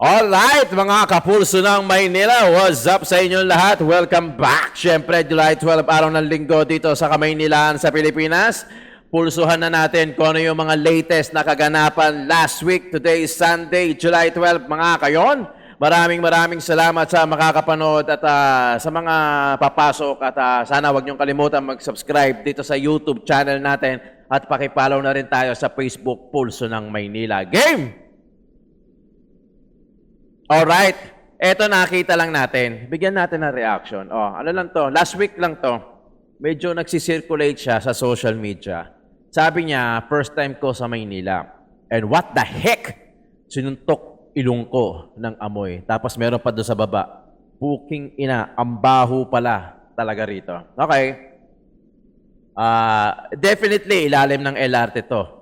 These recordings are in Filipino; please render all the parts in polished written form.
Alright, mga kapulso ng Maynila, what's up sa inyong lahat? Welcome back! Siyempre, July 12, araw ng linggo dito sa Kamaynilaan sa Pilipinas. Pulsuhan na natin kung ano yung mga latest na kaganapan last week. Today is Sunday, July 12, mga kayon. Maraming salamat sa makakapanood at sa mga papasok at sana wag niyong kalimutan mag-subscribe dito sa YouTube channel natin at pakipollow na rin tayo sa Facebook Pulso ng Maynila. Game! Alright, eto nakita lang natin. Bigyan natin ng reaction. Ano lang to? Last week lang to. Medyo nagsisirculate siya sa social media. Sabi niya, first time ko sa Maynila. And what the heck? Sinuntok ilong ko ng amoy. Tapos meron pa doon sa baba. Puking ina, ang baho pala talaga rito. Okay. Definitely, ilalim ng LRT to.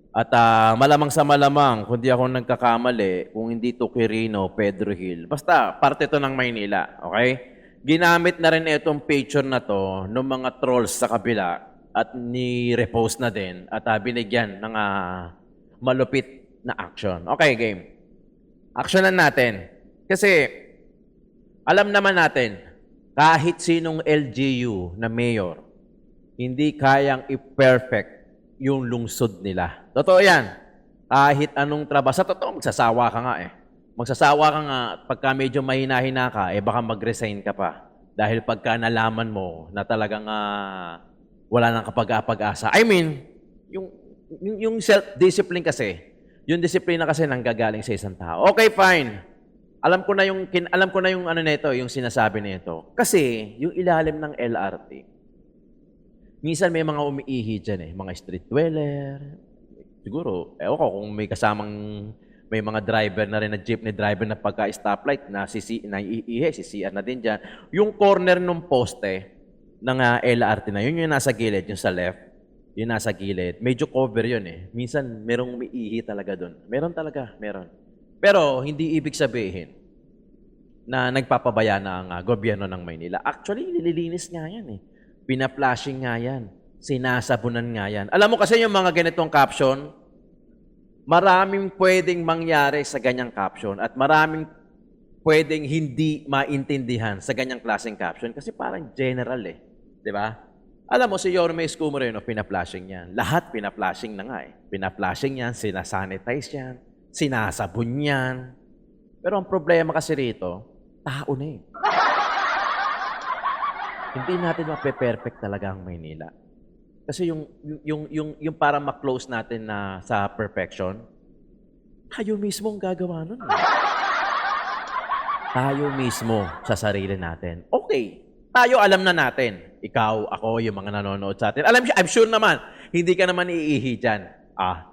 At malamang sa malamang, kung di ako nagkakamali, kung hindi to Quirino, Pedro Hill. Basta, parte to ng Maynila. Okay? Ginamit na rin itong picture na to ng mga trolls sa kabila at ni-repost na din at binigyan ng malupit na action. Okay, game. Actionan natin. Kasi, alam naman natin, kahit sinong LGU na mayor, hindi kayang i-perfect yung lungsod nila. Totoo yan. Kahit anong trabaho. Sa totoo, magsasawa ka nga eh. Magsasawa ka nga pagka medyo mahina-hina ka, baka mag-resign ka pa. Dahil pagka nalaman mo na talagang wala nang kapag-asa. I mean, yung self-discipline kasi, yung disiplina kasi nanggagaling sa isang tao. Okay, fine. Alam ko na yung ano nito, yung sinasabi nito. Kasi yung ilalim ng LRT, minsan may mga umiihi dyan mga street dweller. Siguro, ewan ko kung may kasamang, may mga driver na rin na jeepney driver na pagka-stoplight na iihi, CR na din dyan. Yung corner ng poste ng LRT na yun, yung nasa gilid, yung sa left, yung nasa gilid, medyo cover yun Minsan, merong umiihi talaga doon. Meron talaga, meron. Pero, hindi ibig sabihin na nagpapabaya na ang gobyerno ng Maynila. Actually, nililinis nga yan Pina-flashing nga yan. Sinasabunan nga yan. Alam mo kasi yung mga ganitong caption, maraming pwedeng mangyari sa ganyang caption at maraming pwedeng hindi maintindihan sa ganyang klaseng caption kasi parang general Di ba? Alam mo, si Yorme Isko Moreno, pina-flashing yan. Lahat pina-flashing na nga Pina-flashing yan, sinasanitize yan, sinasabon yan. Pero ang problema kasi rito, tao na Hindi natin mape-perfect talaga ang Maynila. Kasi yung para ma-close natin na sa perfection, tayo mismo ang gagawa nun. Tayo mismo sa sarili natin. Okay, tayo alam na natin. Ikaw, ako, yung mga nanonood sa atin. I'm sure naman, hindi ka naman iihi dyan.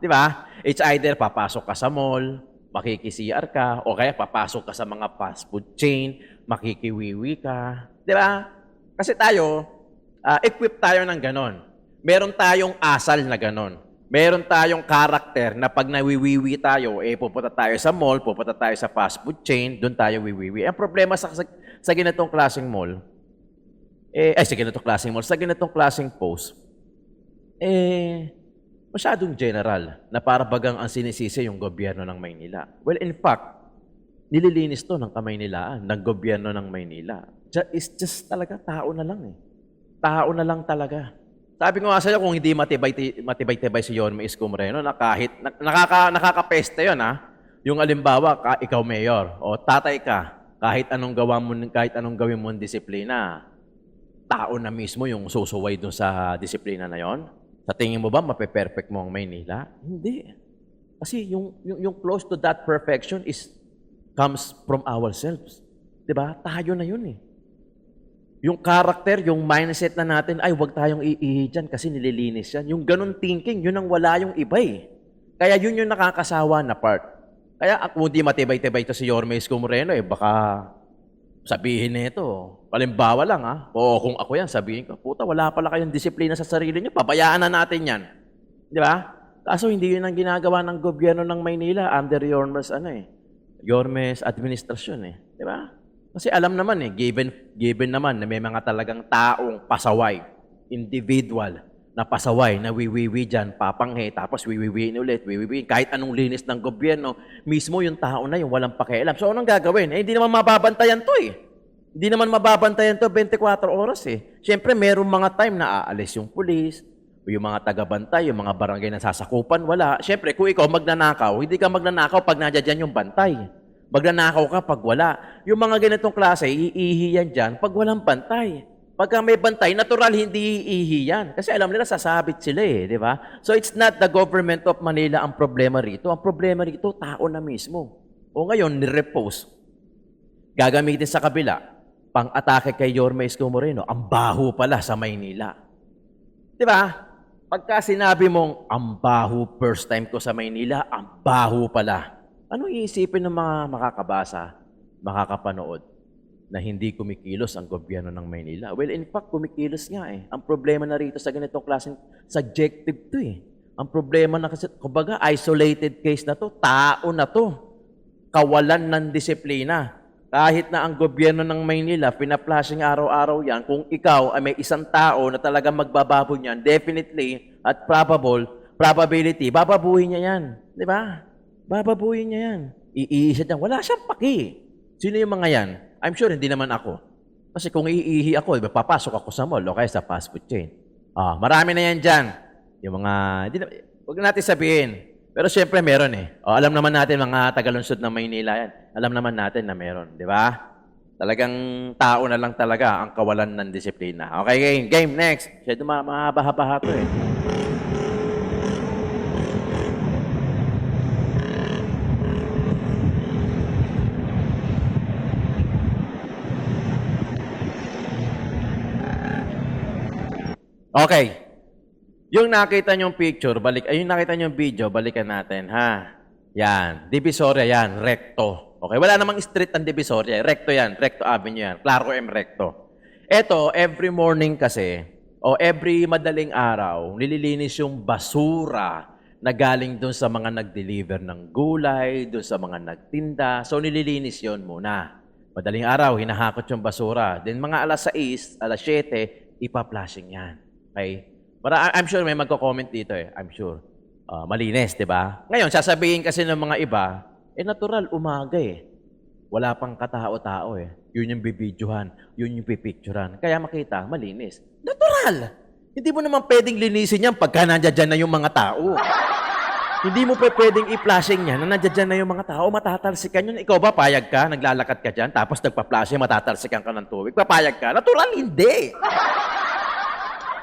Di ba? It's either papasok ka sa mall, makiki-CR ka, o kaya papasok ka sa mga fast food chain, makikiwiwi ka. Di ba? Kasi tayo, equip tayo ng ganon. Meron tayong asal na ganon. Meron tayong karakter na pag nawiwiwi tayo, pupunta tayo sa mall, pupunta tayo sa fast food chain, doon tayo wiwiwi. Ang problema sa ganitong klaseng mall, sa ganitong klaseng post, masyadong general na para bagang ang sinisisi yung gobyerno ng Maynila. Well, in fact, nililinis to ng Kamaynilaan, ng gobyerno ng Maynila. It's just talaga tao na lang Tao na lang talaga. Sabi ko nga sa'yo, kung hindi matibay-tibay si Yorme Isko Moreno, na kahit nakakapeste yun Yung alimbawa, ikaw mayor, o tatay ka, kahit anong gawin mo ng disiplina, tao na mismo yung susuway dun sa disiplina na yon. Sa tingin mo ba, mape-perfect mo ang Maynila? Hindi. Kasi yung close to that perfection comes from ourselves. Diba? Tayo na yun Yung karakter, yung mindset na natin, ay wag tayong iihi dyan kasi nililinis yan. Yung ganun thinking, yun ang wala yung iba Kaya yun yung nakakasawa na part. Kaya kung di matibay-tibay ito si Yorme Isko Moreno, baka sabihin nito, palimbawa lang o kung ako yan, sabihin ko, puta, wala pala kayong disiplina sa sarili niyo, pabayaan na natin yan. Di ba? Kaso hindi yun ang ginagawa ng gobyerno ng Maynila under Yorme's administrasyon Di ba? Kasi alam naman given naman na may mga talagang taong pasaway, individual, napasaway, nawiwiwi dyan, papanghe, tapos wiwiwiin ulit, wiwiwiin. Kahit anong linis ng gobyerno, mismo yung tao na yung walang pakialam. So, anong gagawin? Eh, hindi naman mababantayan to eh. Hindi naman mababantayan to 24 oras eh. Siyempre, merong mga time na aalis yung pulis, o yung mga taga-bantay, yung mga barangay na sasakupan, wala. Siyempre, kung ikaw magnanakaw, hindi ka magnanakaw pag nandiyan yung bantay. Magnanakaw ka pag wala. Yung mga ganitong klase, iihi yan dyan pag walang bantay. Pagka may bantay, natural hindi iihi yan. Kasi alam nila, sasabit sila eh, di ba? So it's not the government of Manila ang problema rito. Ang problema rito, tao na mismo. O ngayon, nirepose. Gagamitin sa kabila, pang-atake kay Yorme Isko Moreno, ang baho pala sa Maynila. Di ba? Pagka sinabi mong, ang baho first time ko sa Maynila, ang baho pala. Ano iisipin ng mga makakabasa, makakapanood? Na hindi kumikilos ang gobyerno ng Maynila. Well, in fact, kumikilos nga eh. Ang problema na rito sa ganitong klaseng subjective to eh. Ang problema na kasi, kumbaga, isolated case na to, tao na to. Kawalan ng disiplina. Kahit na ang gobyerno ng Maynila, pina-flashing araw-araw yan, kung ikaw ay may isang tao na talagang magbababo niyan, definitely at probability, bababuhin niya yan. Di ba? Bababuhin niya yan. Iisa niya. Wala siyang paki. Sino yung mga yan? I'm sure hindi naman ako. Kasi kung iihi ako, papasok ako sa mall o kaya sa fast food chain. Marami na yan dyan. Yung mga, huwag natin sabihin. Pero siyempre meron eh. Alam naman natin mga tagalunsod ng Maynila yan. Alam naman natin na meron. Di ba? Talagang tao na lang talaga ang kawalan ng disiplina. Okay, game next. Siyempre mahaba-haba to eh. Okay. Yung nakita niyong picture, yung nakita niyong video, balikan natin, ha? Yan. Divisoria yan. Recto. Okay. Wala namang street ang Divisoria. Recto yan. Recto Avenue yan. Claro M. Recto. Ito, every morning kasi, o every madaling araw, nililinis yung basura na galing dun sa mga nag-deliver ng gulay, dun sa mga nagtinda. So, nililinis yon muna. Madaling araw, hinahakot yung basura. Then, mga alas 6, alas 7, ipa-flashing yan. Okay? Pero I'm sure may magko-comment dito eh. I'm sure. Malinis, di ba? Ngayon, sasabihin kasi ng mga iba, natural, umaga eh. Wala pang katao-tao eh. Yun yung bibidyohan, yun yung pipicturan. Kaya makita, malinis. Natural! Hindi mo naman pwedeng linisin yan pagka nandiyan na yung mga tao. Hindi mo pwedeng i-flashing yan na nandiyan na yung mga tao, matatalsikan yun. Ikaw ba, payag ka, naglalakad ka dyan, tapos nagpa-flashing, matatalsikan ka ng tubig. Papayag ka? Natural, hindi!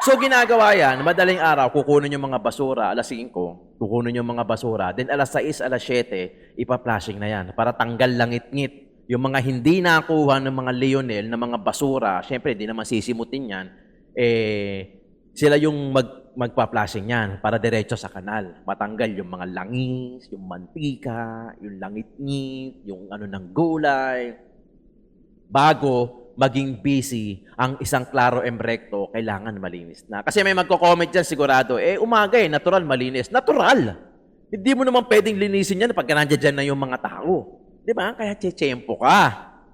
So, ginagawa yan, madaling araw, kukunin yung mga basura, alas 5, kukunin yung mga basura, then alas 6, alas 7, ipa-flashing na yan para tanggal langit-ngit. Yung mga hindi nakuha ng mga Leonel na mga basura, syempre, di naman sisimutin yan, sila yung magpa-flashing yan para diretso sa kanal. Matanggal yung mga langis, yung mantika, yung langit-ngit, yung ano ng gulay. Bago maging busy ang isang Claro M Recto, kailangan malinis na. Kasi may magko-comment dyan sigurado, umaga natural, malinis. Natural! Hindi mo naman pwedeng linisin yan pagka nandiyan na yung mga tao. Di ba? Kaya tsetsempo ka.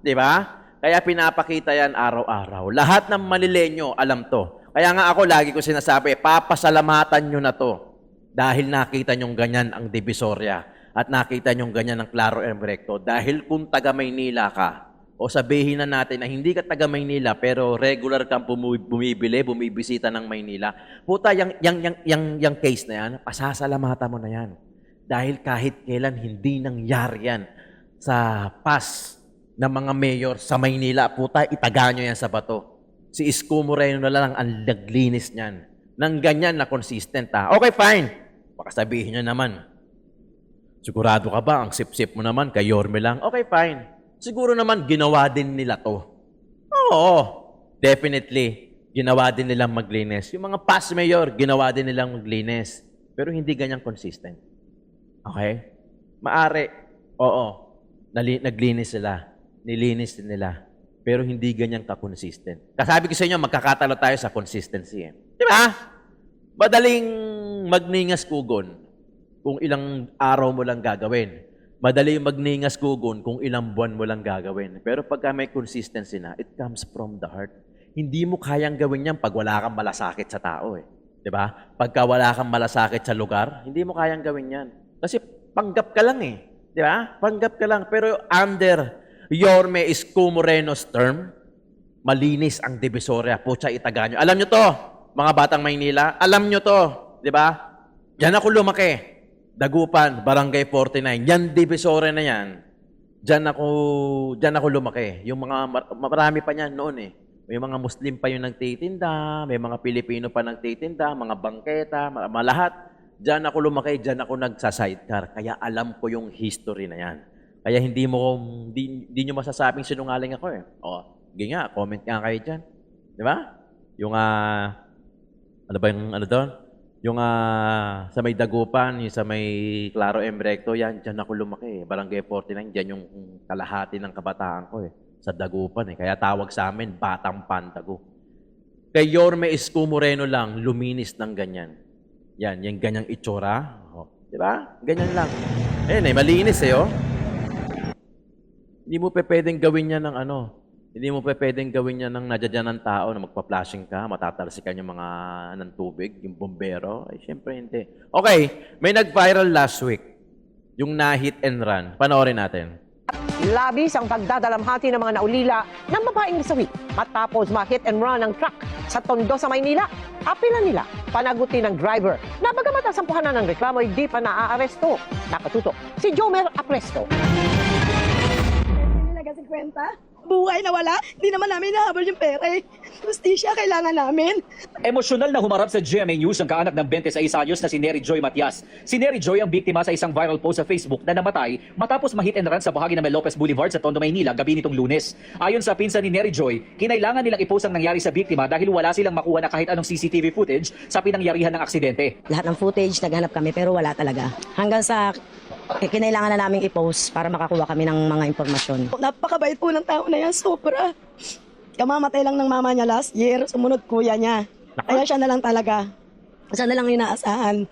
Di ba? Kaya pinapakita yan araw-araw. Lahat ng Manilenyo alam to. Kaya nga ako lagi ko sinasabi, papasalamatan nyo na to. Dahil nakita nyong ganyan ang Divisoria at nakita nyong ganyan ang Claro M Recto. Dahil kung taga Maynila ka, o sabihin na natin na hindi ka taga Maynila pero regular kang bumibili, bumibisita ng Maynila, puta, yung case na yan, pasasalamatan mo na yan. Dahil kahit kailan hindi nangyari yan sa past ng mga mayor sa Maynila, puta, itaga nyo yan sa bato. Si Isko Moreno na lang ang naglinis niyan. Nang ganyan na consistent ha. Okay, fine. Baka sabihin nyo naman, sigurado ka ba, ang sip-sip mo naman, kay Yorme lang? Okay, fine. Siguro naman, ginawa din nila to. Oo, definitely. Ginawa din nilang maglinis. Yung mga past mayor, ginawa din nilang maglinis. Pero hindi ganyang consistent. Okay? Maari, oo, naglinis sila. Nilinis din nila. Pero hindi ganyang ka-consistent. Kasabi ko sa inyo, magkakatalo tayo sa consistency. Di ba? Madaling magningas kugon kung ilang araw mo lang gagawin. Madali magningas kugon kung ilang buwan mo lang gagawin. Pero pagka may consistency na, it comes from the heart. Hindi mo kayang gawin yan pag wala kang malasakit sa tao eh. 'Di ba? Pagka wala kang malasakit sa lugar, hindi mo kayang gawin 'yan. Kasi panggap ka lang eh. 'Di ba? Panggap ka lang. Pero under Yorme Isko Moreno's term, malinis ang Divisoria. Pucha, itaga nyo. Alam nyo to, mga batang Maynila. Alam nyo to. 'Di ba? Diyan ako lumaki. Dagupan, Barangay 49. Yan, Divisoria na yan. Diyan ako lumaki. Yung mga, marami pa niyan noon eh. May mga Muslim pa yung nagtitinda, may mga Pilipino pa nagtitinda, mga bangketa, malahat. Diyan ako lumaki, diyan ako nagsa-sidecar. Kaya alam ko yung history na yan. Kaya hindi nyo masasabing sinungaling ako eh. O, sige nga, comment nga kayo dyan. Di ba? Yung, ano ba yung, ano doon? Yung sa may Dagupan, yung sa may Claro M. Recto, yan, dyan ako lumaki. Barangay 49, dyan yung kalahati ng kabataan ko eh. Sa Dagupan eh. Kaya tawag sa amin, Batang Pantago. Kay Yorme Isko Moreno lang, luminis ng ganyan. Yan, yung ganyang itsura. Oh, di ba? Ganyan lang. Ayan eh, malinis eh oh. Hindi mo pwedeng gawin niya ng ano. Hindi mo pwedeng gawin niya ng nadyan ng tao na magpa-flashing ka, matatalsikan yung mga ng tubig, yung bombero. Ay, syempre hindi. Okay, may nag-viral last week. Yung na-hit and run. Panoorin natin. Labis ang pagdadalamhati ng mga naulila ng babaeng sawi matapos ma-hit and run ng truck sa Tondo sa Maynila. Apila nila panagutin ng driver na bagamat nasampuhan na ng reklamo, hindi pa naaaresto. Nakatutok si Jomer Apresto. Nila kasi kwenta, buhay na wala, hindi naman namin nahabol yung pera eh. Justisya kailangan namin. Emosyonal na humarap sa GMA News ang kaanak ng 26 anyos na si Nery Joy Matias. Si Nery Joy ang biktima sa isang viral post sa Facebook na namatay matapos ma-hit and run sa bahagi ng Lopez Boulevard sa Tondo, Maynila gabi nitong Lunes. Ayon sa pinsan ni Nery Joy, kinailangan nilang i-post ang nangyari sa biktima dahil wala silang makuha na kahit anong CCTV footage sa pinangyarihan ng aksidente. Lahat ng footage, naghanap kami pero wala talaga. Hanggang sa kinailangan na naming i-post para makakuha kami ng mga impormasyon. Napakabait po ng tao na yan, sobra. Kamamatay lang ng mama niya last year, sumunod kuya niya. Kaya siya na lang talaga. Siya na lang inaasahan.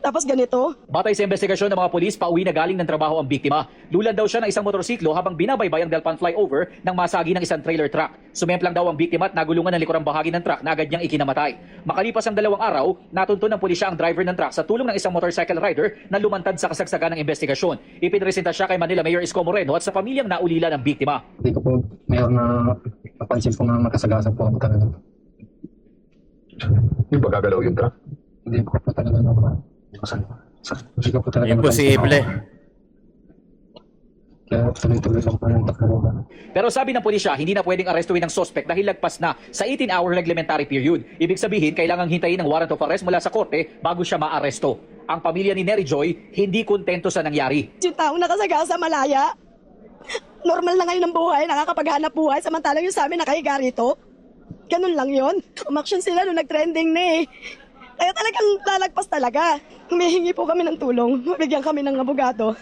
Tapos ganito. Batay sa investigasyon ng mga pulis, pauwi na galing ng trabaho ang biktima. Lulan daw siya ng isang motorsiklo habang binabaybay ang Delpan flyover nang masagi ng isang trailer truck. Sumemplang daw ang biktima at nagulungan ng likurang bahagi ng truck na agad niyang ikinamatay. Makalipas ang 2 araw, natuntun ng pulisya ang driver ng truck sa tulong ng isang motorcycle rider na lumantad sa kasagsagan ng investigasyon. Ipinresenta siya kay Manila Mayor Isko Moreno at sa pamilyang naulila ng biktima. Hindi ko po mayroon na napansin po na makasagasa po ako talaga. Hindi ba gagalaw yung truck? Hindi po talaga na hindi ko po talaga Imposible. Kaya tuloy-tuloy lang po yung takbo. Pero sabi ng pulisya, hindi na pwedeng arestuin ng suspect dahil lagpas na sa 18-hour reglementary period. Ibig sabihin, kailangang hintayin ng warrant of arrest mula sa korte bago siya maaresto. Ang pamilya ni Nery Joy, hindi kontento sa nangyari. Yung taong nakasagasa malaya, normal na ngayon ang buhay, nakakapaghanap buhay, samantalang yung sa amin nakahiga rito. Ganun lang yon. Umaksyon sila nung nag-trending na eh. Kaya talagang lalagpas talaga. Humihingi po kami ng tulong. Mabigyan kami ng abogado.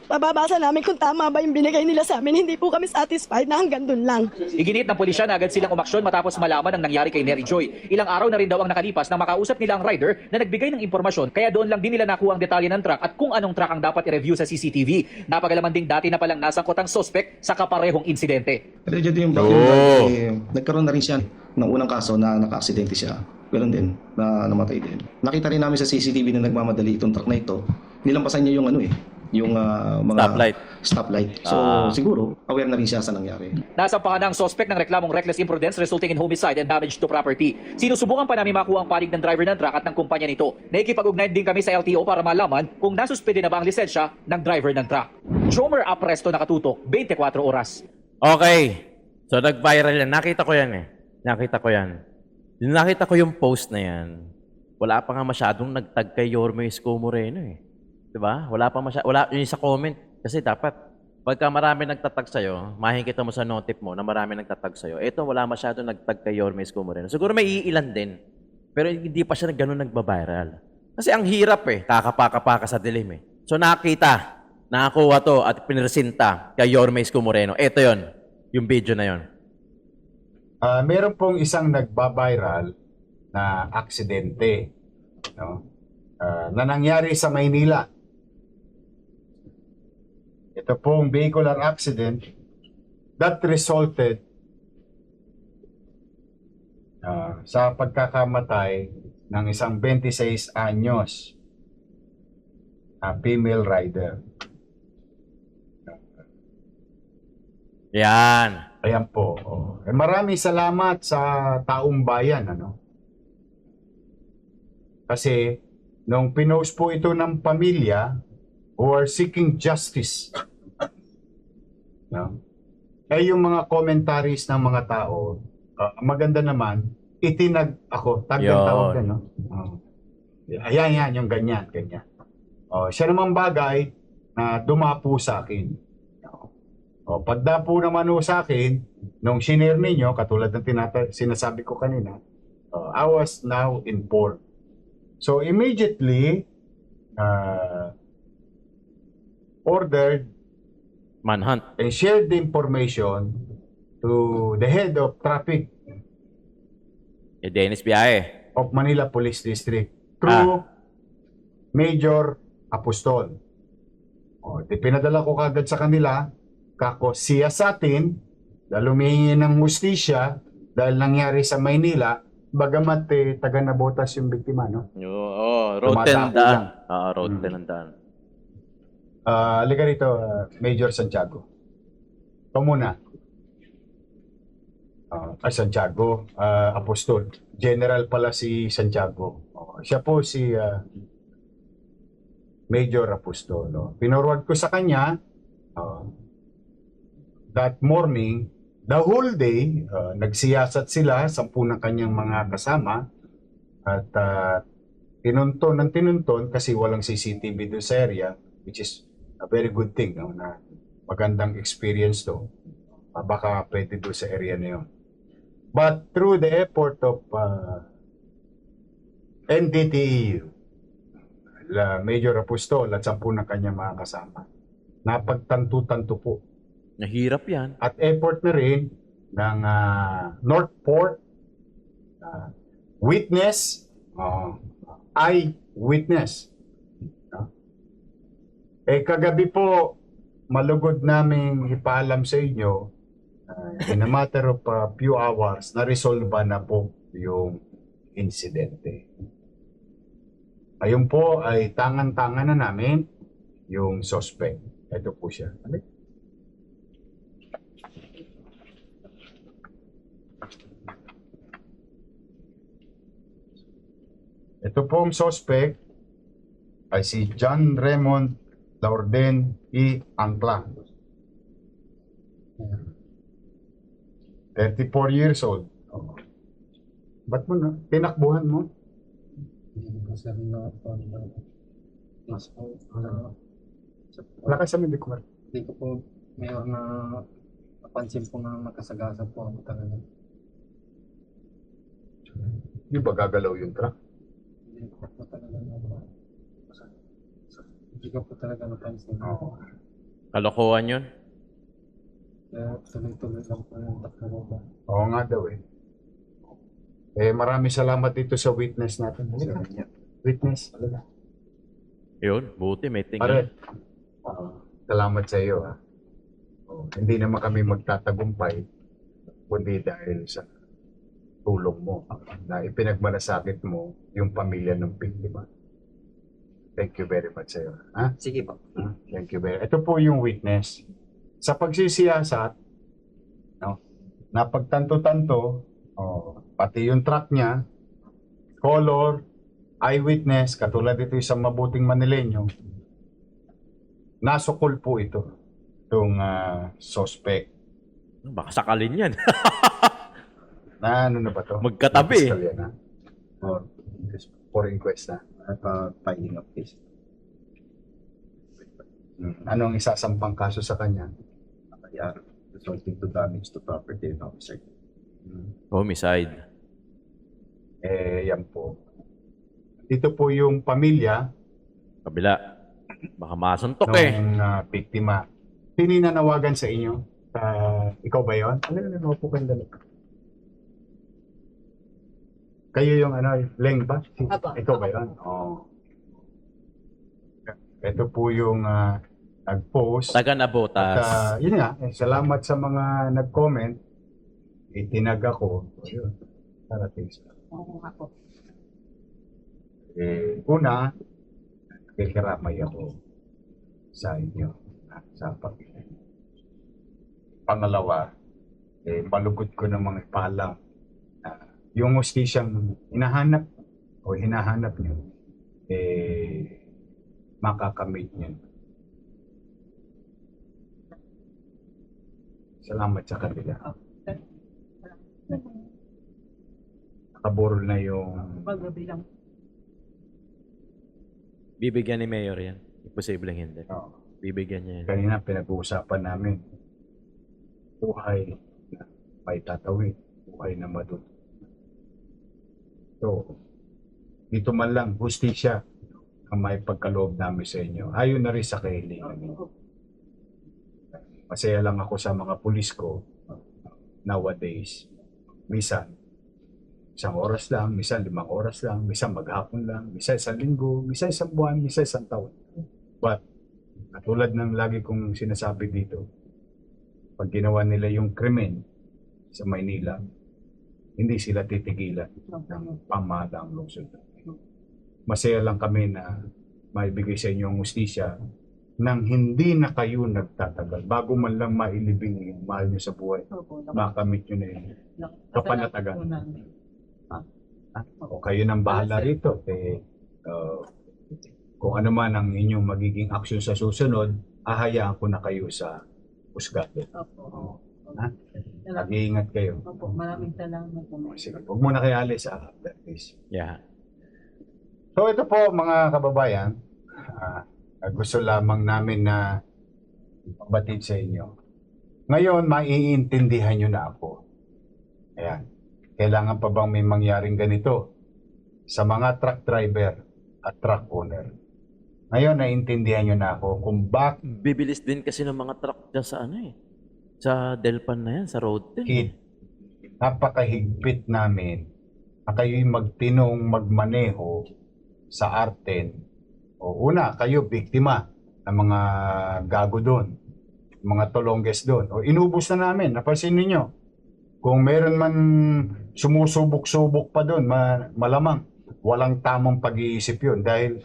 Mababasa namin kung tama ba yung binigay nila sa amin. Hindi po kami satisfied na hanggang dun lang. Iginit ng pulisya na agad silang umaksyon matapos malaman ang nangyari kay Nery Joy. Ilang araw na rin daw ang nakalipas na makausap nila ang rider na nagbigay ng impormasyon, kaya doon lang din nila nakuha ang detalye ng truck at kung anong truck ang dapat i-review sa CCTV. Napagalaman ding dati na palang nasangkot ang suspect sa kaparehong insidente. Pero dyan yung background, nagkaroon na rin siya ng unang kaso na naka-aksidente siya. Ganun din, na namatay din. Nakita rin namin sa CCTV na nagmamadali itong truck na ito. Nilampasan niya yung yung mga stoplight. So siguro, aware na rin siya sa nangyari. Nasampahan na ang suspect ng reklamong reckless imprudence resulting in homicide and damage to property. Sinusubukan pa namin makuha ang panig ng driver ng truck at ng kumpanya nito. Nakikipag-ugnayan din kami sa LTO para malaman kung nasuspende na ba ang lisensya ng driver ng truck. Jomer Apresto, nakatutok, 24 oras. Okay. So nag-viral yan. Nakita ko yan eh. Nakita ko yung post na yan. Wala pa nga masyadong nagtag kay Yorme Isko Moreno eh. 'Di ba? Wala yung sa comment kasi dapat pagka marami nagtatag sa iyo, makikita mo sa notif mo na marami nagtatag sa iyo. Ito wala masyadong nagtag kay Yorme Isko Moreno. Siguro may iilan din. Pero hindi pa siya ganoon nagba-viral. Kasi ang hirap eh, kakapaka-paka sa dilim eh. So nakakuha to at pinresenta kay Yorme Isko Moreno. Ito 'yon, yung video na 'yon. Meron pong isang nagba-viral na aksidente, no? Na nangyari sa Maynila. Ito pong vehicular accident that resulted sa pagkakamatay ng isang 26 anyos na female rider. Yan. Ayan po. Maraming salamat sa taong bayan, ano? Kasi nung pinost po ito ng pamilya who are seeking justice, no? Yung mga commentaries ng mga tao, maganda naman, itinag ako, tag Yun. ang tawag yan, no? Ayan, yung ganyan. Siya naman bagay na dumapo sa akin. Pagdapo naman sa akin, nung shinare ninyo, katulad ng sinasabi ko kanina, I was now informed. So immediately, ordered Manhunt. and shared the information to the head of traffic Dennis Biae. of Manila Police District through Major Apostol. Pinadala ko kagad sa kanila, kako siya sa atin, dahil humihingi ng hustisya dahil nangyari sa Maynila, bagamat taga Nabotas yung biktima, no? Road Tumatapo 10 lang. Road 10 daan. Halika rito, Major Santiago. Ikaw muna. Santiago, Apostol. General pala si Santiago. Siya po si Major Apostol. Pinorward ko sa kanya, that morning, the whole day, nagsiyasat sila, 10 ng kanyang mga kasama, at tinunton kasi walang CCTV doon sa area, which is a very good thing, no? Na magandang experience to. Baka pwede doon sa area na yun. But through the effort of NDTEU, Major Apostol at 10 ng kanyang mga kasama, napagtanto-tanto po. Nahirap yan. At effort na rin ng Northport witness, eyewitness. Kagabi po, malugod naming ipaalam sa inyo, in a matter of a few hours, na-resolve na po yung insidente. Ayun po ay tangan-tangan na namin yung suspect. Ito po siya. Ito pong suspect ay si John Raymond Laorden E. Angla. 34 years old. Ba't mo na? Tinakbuhan mo? Lakas sa hindi ko Hindi ko po, mayor na napansin po na nakasagasa po ako talaga. Di ba gagalaw yung truck? Hindi ko po talaga hindi ko po talaga napansin. Kalokohan yun. Kaya tuloy-tuloy lang po yung takbo ko. Oo nga daw eh. Maraming salamat dito sa witness natin. Witness. Yun, buti may tingin. Pare, salamat sa iyo. Hindi naman kami magtatagumpay kundi dahil sa tulong mo na ipinagmalasakit mo yung pamilya ng biktima. Thank you very much sa iyo. Sige po. Thank you very much. Ito po yung witness. Sa pagsisiyasat, no, napagtanto-tanto, pati yung truck niya, color, eyewitness, katulad ito isang mabuting Manileño, nasukol po ito, itong suspect. Baka sakalin yan. Na ano na ba to? Magkatabi. Fiscal yan, ha? For inquest na. Filing of case. Anong isasampang kaso sa kanya? Resulting to damage to property and homicide. Homicide. Yan po. Dito po yung pamilya Kabila. Baka masuntok ng biktima. Sininanawagan sa inyo? Ikaw ba yun? Ano po kang dalawa? Kayo yung Leng ba? Ikaw ba yun? Ito po yung nag-post. Taga Nabotas. At yun nga, salamat sa mga nag-comment. Itinag ako. Yun. Parating sa. Una, kikiramay ako sa inyo. Sa pangalawa, malugod ko namang ipaalam na yung hustisyang hinahanap o hinahanap nyo, makakamit nyo. Salamat sa kanila. Nakaburol na yung Bibigyan ni Mayor yan. Imposibleng hindi. Bibigyan niya yan. kanina pinag-uusapan namin. Buhay na may tatawid. Buhay na madud. So, dito man lang, hustisya ang may pagkaloob namin sa inyo. Ayon na rin sa kahilingan ninyo. Masaya lang ako sa mga pulis ko nowadays. Minsan, 1 oras lang, minsan 5 oras lang, minsan maghapon lang, minsan 1 linggo, minsan 1 buwan, minsan 1 taon. But, katulad ng lagi kong sinasabi dito, pag ginawa nila yung krimen sa Maynila, hindi sila titigilan ng pamahalaang lungsod. Masaya lang kami na maibigay sa inyo ang hustisya nang hindi na kayo nagtatagal. Bago man lang mailibing yung mahal nyo sa buhay, makamit nyo na yung kapanatagan. O kayo nang bahala rito. Kung ano man ang inyong magiging aksyon sa susunod, ahayaan ko na kayo sa husgado. Mag-iingat kayo. Opo, maraming salamat po. Sige, huwag muna kayo alis after this. Yeah. So ito po mga kababayan, gusto lamang namin na batid sa inyo. Ngayon, maiintindihan nyo na ako. Ayan. Kailangan pa bang may mangyaring ganito sa mga truck driver at truck owner? Ngayon, naiintindihan nyo na ako kung bakit Bibilis din kasi ng mga truck dyan sa sa Delpan na yan, sa road 10. napakahigpit namin na kayo'y magtinong magmaneho sa Arten. O una, kayo biktima ng mga gago doon, mga tolongges doon. O inubos na namin, napansin ninyo. Kung meron man sumusubok-subok pa doon, malamang walang tamang pag-iisip yun dahil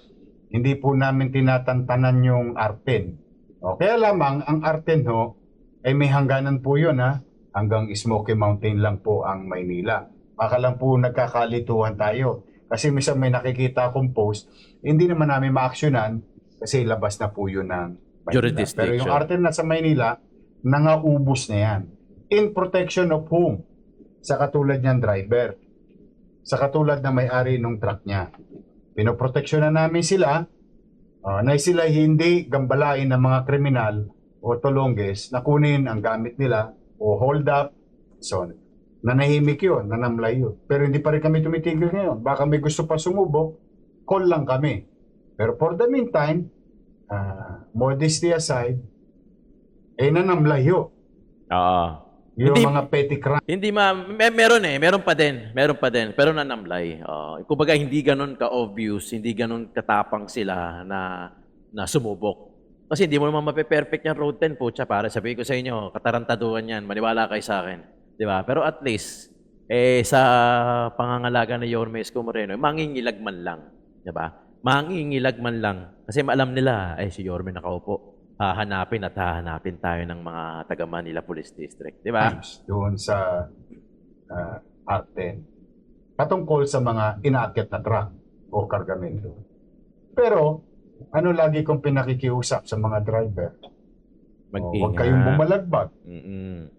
hindi po namin tinatantanan yung Arten. O kaya lamang ang Arten ho, ay may hangganan po yun ha. Hanggang Smoky Mountain lang po ang Maynila. Baka lang po nagkakalituhan tayo. Kasi minsan may nakikita akong post, hindi naman namin maaksyonan kasi labas na po yun ng Maynila. Jurisdiction. Pero yung Arten na sa Maynila, nangaubos na yan. In protection of whom? Sa katulad niyang driver. Sa katulad na may-ari ng truck niya. Pinoproteksyonan namin sila na sila hindi gambalain ng mga kriminal o tolongges na kunin ang gamit nila o hold up. So, nanahimik yun, nanamlay yun. Pero hindi pa rin kami tumitigil ngayon. Baka may gusto pa sumubok, call lang kami. Pero for the meantime, modesty aside, nanamlay yun. Oo. Yung Hindi- mga petty crime. Hindi meron pa din, pero nanamlay. Kumbaga hindi ganun ka-obvious, hindi ganun katapang sila na sumubok. Kasi hindi mo naman mape-perfect yung road 10 po, para sabihin ko sa inyo, katarantaduhan yan, maniwala kayo sa akin. Di ba? Pero at least, sa pangangalaga ni Yorme Isko Moreno, mangingilag man lang. Di ba? Mangingilag man lang. Kasi alam nila, si Yorme nakaupo. Hahanapin tayo ng mga taga Manila Police District. Di ba? Doon sa Arten. Patungkol sa mga inaakyat na truck o kargamento. Pero, ano lagi kong pinakikiusap sa mga driver? Huwag kayong bumalagbag. Mm-mm.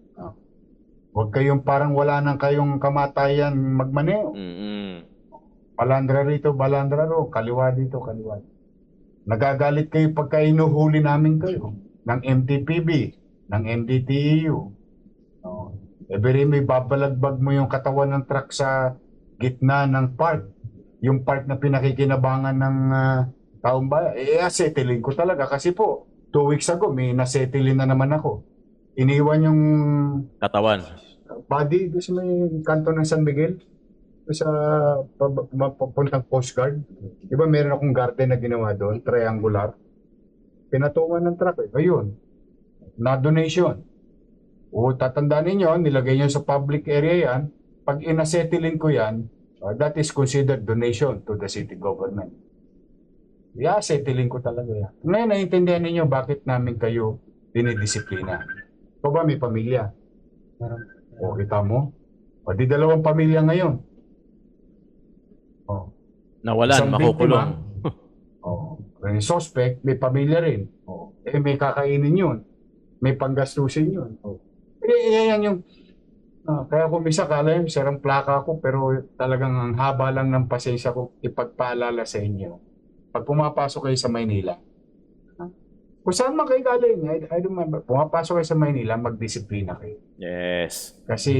Huwag kayong parang wala nang kayong kamatayan magmaneho. Mm-mm. Balandra rito, balandra ro. Kaliwa dito, kaliwa. Nagagalit kayo pagka inuhuli namin kayo ng MTPB, ng MDTEU. Every may babalagbag mo yung katawan ng truck sa gitna ng park. Yung park na pinakikinabangan ng taong bayan. Asetilin ko talaga kasi po, 2 weeks ago may nasetilin na naman ako. Iniwan yung Katawan. body doon sa may kanto ng San Miguel. Sa papuntang Coast Guard. Di ba meron akong garden na ginawa doon, triangular. Pinatungan ng truck. Ayun, na donation. O tatandaan ninyo, nilagay nyo sa public area yan. Pag inasetilin ko yan, That is considered donation to the city government. Yeah, settling ko talaga yan. Ngayon, naiintindihan ninyo bakit namin kayo dinidisiplina. Ikaw ba may pamilya? O, kita mo? O, di 2 pamilya ngayon. O, Nawalan, isang makukulong. biktima. O, yung suspect, may pamilya rin. O, may kakainin yun. May panggastusin yun. O, yan yung kaya kung misa kala yung sarang plaka ko pero talagang ang haba lang ng pasensya ko ipagpaalala sa inyo. Pag pumapasok kayo sa Maynila, kung saan man kayo galing, I don't remember, pumapasok kayo sa Maynila, magdisiplina kayo. Yes. Kasi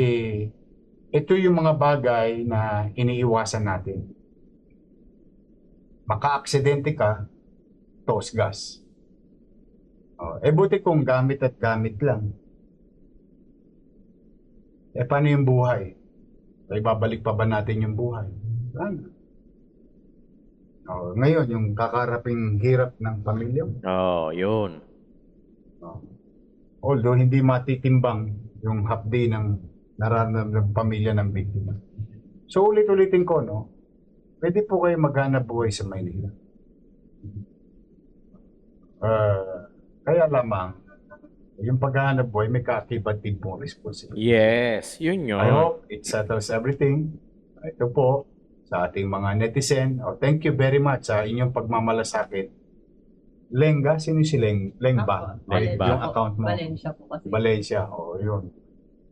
ito yung mga bagay na iniiwasan natin. Maka-aksidente ka, toss gas. Buti kung gamit at gamit lang. Paano yung buhay? Ay, babalik pa ba natin yung buhay? Ano? Ngayon, yung kakaraping hirap ng pamilya. Yun. Although, hindi matitimbang yung hapdi ng nararamdaman ng pamilya ng biktima. So, ulit-ulitin ko, no? Pwede po kayo maghanap buhay sa Maynila. Kaya lamang, yung paghahanap buhay, may kaakibatid pong responsibility. Yes, yun yun. I hope it settles everything. Ito po, sa ating mga netizen. Thank you very much sa inyong pagmamalasakit. Lenga? Sino si Lengba? Lengba. Yung account mo. Valencia po kasi. Valencia. Yun.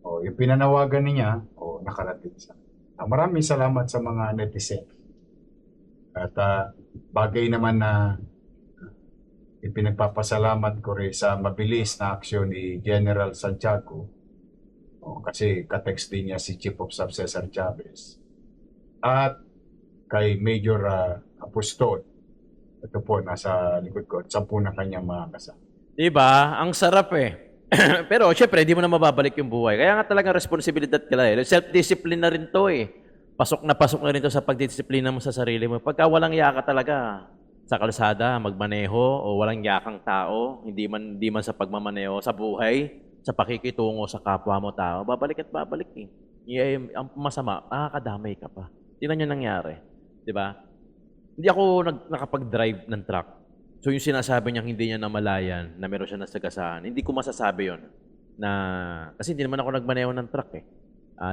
Yung pinanawagan niya, nakarating siya. Maraming salamat sa mga netizen. At bagay naman na ipinagpapasalamat ko rin sa mabilis na aksyon ni General Santiago. Kasi katext din niya si Chief of Staff Cesar Chavez. At kay Major Apostol. Ito po, nasa likod ko. 10 na kanyang mga kasama. Diba? Ang sarap eh. Pero syempre, hindi mo na mababalik yung buhay. Kaya nga talagang responsibilidad ka lang. Self-discipline na rin to eh. Pasok na rin to sa pagdisiplina mo sa sarili mo. Pagka walang yaka talaga sa kalsada, magmaneho o walang yakang tao, hindi man sa pagmamaneho, sa buhay, sa pakikitungo sa kapwa mo tao, babalik at babalik eh. Ang masama, makakadamay ka pa. Tingnan nyo nangyari. Diba? Hindi ako nakapag-drive ng truck. So yung sinasabi niya hindi niya namalayan, na meron siya nasagasaan, hindi ko masasabi yon kasi hindi naman ako nagmaneho ng truck eh.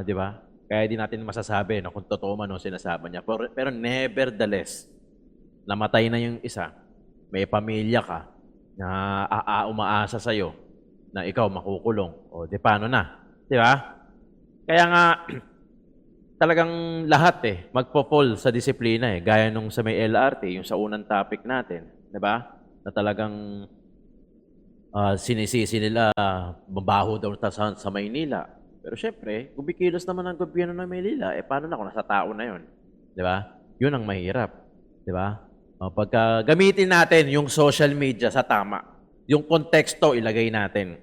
Di ba? Kaya di natin masasabi na kung totoo man o sinasabi niya. Pero nevertheless, namatay na yung isa, may pamilya ka na umaasa sa'yo na ikaw makukulong. Di paano na? Di ba? Kaya nga, talagang lahat magpo-fall sa disiplina Gaya nung sa may LRT, yung sa unang topic natin. Di ba? Na talagang sinisisi nila, mabaho daw sa Maynila. Pero syempre, kumikilos naman ang gobyerno ng Maynila, paano na kung nasa tao na yun? Di ba? Yun ang mahirap. Di ba? Pagka gamitin natin yung social media sa tama, yung konteksto ilagay natin.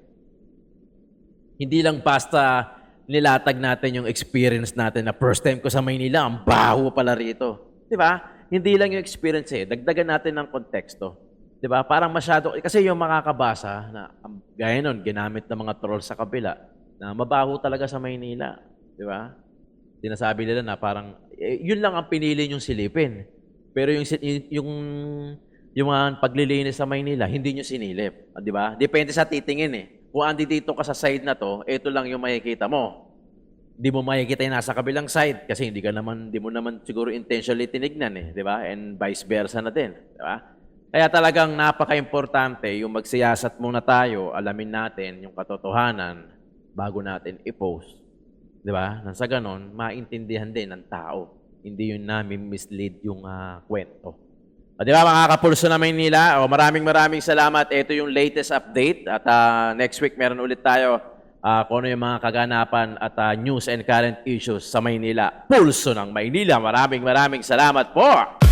Hindi lang basta nilatag natin yung experience natin na first time ko sa Maynila, ang baho pala rito. Di ba? Hindi lang yung experience dagdagan natin ng konteksto. Di ba? Parang masyado, kasi yung makakabasa na gaya nun, ginamit ng mga trolls sa kabila, na mabaho talaga sa Maynila. Di ba? Sinasabi nila na parang, yun lang ang pinili yung silipin. Pero yung mga paglilinis sa Maynila, hindi nyo sinilip. Di ba? Depende sa titingin Kung andi dito ka sa side na to, ito lang yung makikita mo. Di mo makikita yung nasa kabilang side kasi hindi mo naman siguro intentionally tinignan di ba? And vice versa na din, di ba? Kaya talagang napaka-importante yung magsiyasat muna tayo, alamin natin yung katotohanan bago natin i-post. Di ba? Nang sa ganon, maintindihan din ng tao. Hindi yun namin mislead yung kwento. Di ba mga kapulso na Maynila? Maraming salamat. Ito yung latest update. At next week meron ulit tayo kung ano yung mga kaganapan at news and current issues sa Maynila. Pulso ng Maynila. Maraming salamat po!